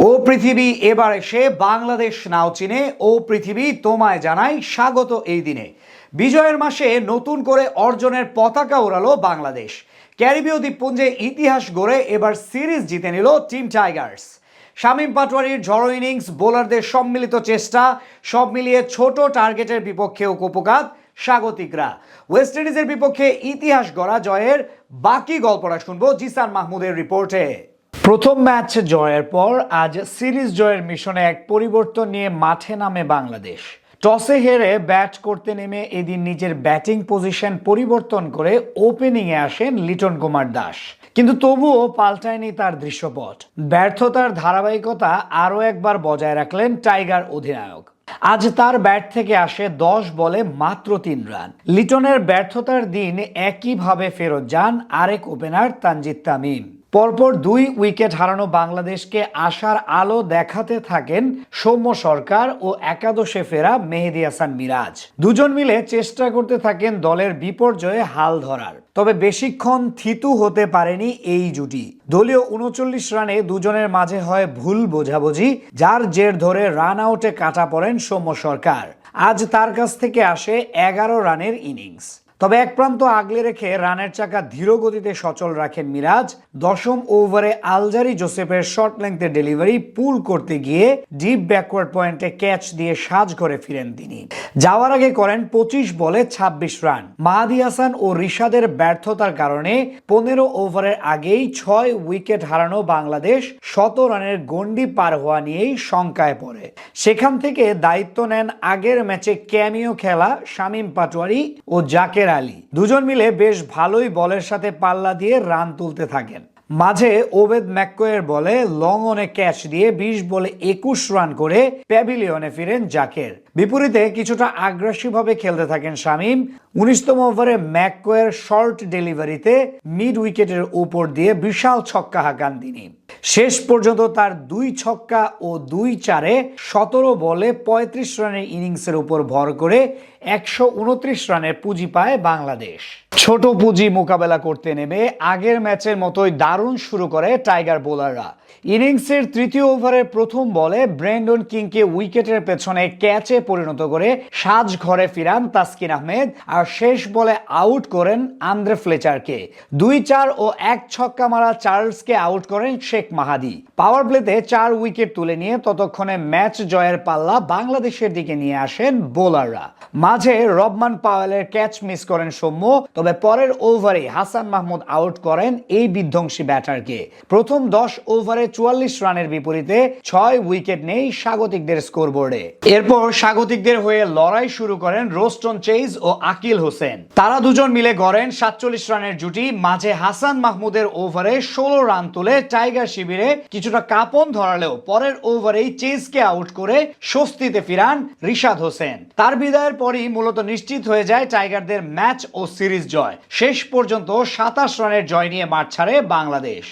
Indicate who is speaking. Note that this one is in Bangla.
Speaker 1: ও পৃথিবী এবার এসে বাংলাদেশ নাও চিনে। ও পৃথিবী তোমায় জানাই স্বাগত এই দিনে। বিজয়ের মাসে নতুন করে অর্জনের পতাকা উড়ালো বাংলাদেশ। ক্যারিবীয় দ্বীপপুঞ্জে ইতিহাস গড়ে এবার সিরিজ জিতে নিল টিম টাইগার্স। শামীম পাটোয়ারির ঝড়ো ইনিংস, বোলারদের সম্মিলিত চেষ্টা, সব মিলিয়ে ছোট টার্গেটের বিপক্ষেও কুপকাত স্বাগতিকরা। ওয়েস্ট ইন্ডিজের বিপক্ষে ইতিহাস গড়া জয়ের বাকি গল্পটা শুনবো জিসান মাহমুদের রিপোর্টে। প্রথম ম্যাচ জয়ের পর আজ সিরিজ জয়ের মিশনে এক পরিবর্তন নিয়ে মাঠে নামে বাংলাদেশ। টসে হেরে ব্যাট করতে নেমে এদিন নিজের ব্যাটিং পজিশন পরিবর্তন করে ওপেনিংয়ে আসেন লিটন কুমার দাস, কিন্তু তবুও পাল্টায়নি তার দৃশ্যপট। ব্যর্থতার ধারাবাহিকতা আরও একবার বজায় রাখলেন টাইগার অধিনায়ক। আজ তার ব্যাট থেকে আসে 10 বলে মাত্র 3 রান। লিটনের ব্যর্থতার দিন একইভাবে ফেরত যান আরেক ওপেনার তানজিদ তামিম। পরপর 2 উইকেট হারানো বাংলাদেশকে আশার আলো দেখাতে থাকেন সৌম্য সরকার ও একাদশে ফেরা মেহেদী হাসান মিরাজ। দুজন মিলে চেষ্টা করতে থাকেন দলের বিপর্যয়ে হাল ধরার। তবে বেশিক্ষণ থিতু হতে পারেনি এই জুটি। দলীয় 39 রানে দুজনের মাঝে হয় ভুল বোঝাবুঝি, যার জের ধরে রান আউটে কাটা পড়েন সৌম্য সরকার। আজ তার কাছ থেকে আসে 11 রানের ইনিংস। তবে এক প্রান্ত আগলে রেখে রানের চাকা ধীর গতিতে সচল রাখেন মিরাজ। 10ম ওভারে আলজারি জোসেফের শর্ট লেংথের ডেলিভারি পুল করতে গিয়ে ডিপ ব্যাকওয়ার্ড পয়েন্টে ক্যাচ দিয়ে সাজ করে ফিরেন তিনি। যাওয়ার আগে করেন 25 বলে 26 রান। মাহাদী হাসান ও রিশাদের ব্যর্থতার কারণে 15 ওভারের আগেই 6 উইকেট হারানো বাংলাদেশ 100 রানের গন্ডি পার হওয়া নিয়েই শঙ্কায় পড়ে। সেখান থেকে দায়িত্ব নেন আগের ম্যাচে ক্যামিও খেলা শামীম পাটোয়ারি ও জাকের আলী। দুজন মিলে বেশ ভালোই বলের সাথে পাল্লা দিয়ে রান তুলতে থাকেন। মাঝে ওবেদ ম্যাককোয়ের বলে লং অনে ক্যাচ দিয়ে 20 বলে 21 রান করে প্যাভিলিয়নে ফিরেন জাকের। বিপরীতে কিছুটা আগ্রাসীভাবে খেলতে থাকেন শামীম। 19তম ওভারে ম্যাককোয়ের শর্ট ডেলিভারিতে মিড উইকেটের উপর দিয়ে বিশাল ছক্কা হাঁকান তিনি। শেষ পর্যন্ত তার 2 ছক্কা ও 2 চারে 17 বলে 35 রানের ইনিংসের উপর ভর করে 129 রানের পুঁজি পায় বাংলাদেশ। ছোট পুঁজি মোকাবেলা করতে নেমে আগের ম্যাচের মতোই দারুণ শুরু করে টাইগার বোলাররা। ইনিংসের 3য় ওভারের প্রথম বলে ব্রেন্ডন কিংকে উইকেটের পেছনে ক্যাচে পরিণত করে সাজ ঘরে ফিরান তাসকিন আহমেদ, আর শেষ বলে আউট করেন আন্দ্রে ফ্লেচারকে। 2-4 ও 1 ছক্কা মারা চার্লসকে আউট করেন শেখ মাহাদি। পাওয়ার প্লেতে 4 উইকেট তুলে নিয়ে ততক্ষণে ম্যাচ জয়ের পাল্লা বাংলাদেশের দিকে নিয়ে আসেন বোলাররা। মাঝে রবমান পাওয়েলের ক্যাচ মিস করেন সৌম্য, তবে পরের ওভারে হাসান মাহমুদ আউট করেন এই বিধ্বংসী ব্যাটারকে। প্রথম 10 ওভারে 44 রানের বিপরীতে 6 উইকেট নেই স্বাগতিকদের স্কোরবোর্ডে। এরপর স্বাগতিকদের হয়ে লড়াই শুরু করেন রোস্টন চেইজ ও আকিল হোসেন। তারা দুজন মিলে গড়েন 47 রানের জুটি। মাঝে হাসান মাহমুদের ওভারে 16 রান তুলে টাইগার শিবিরে কিছুটা কাঁপন ধরালেও পরের ওভারেই চেইজকে আউট করে স্বস্তিতে ফিরান রিশাদ হোসেন। তার বিদায়ের পরই মূলত নিশ্চিত হয়ে যায় টাইগারদের ম্যাচ ও সিরিজ জয়। শেষ পর্যন্ত 27 রানের জয় নিয়ে মাঠ ছাড়ে বাংলাদেশ।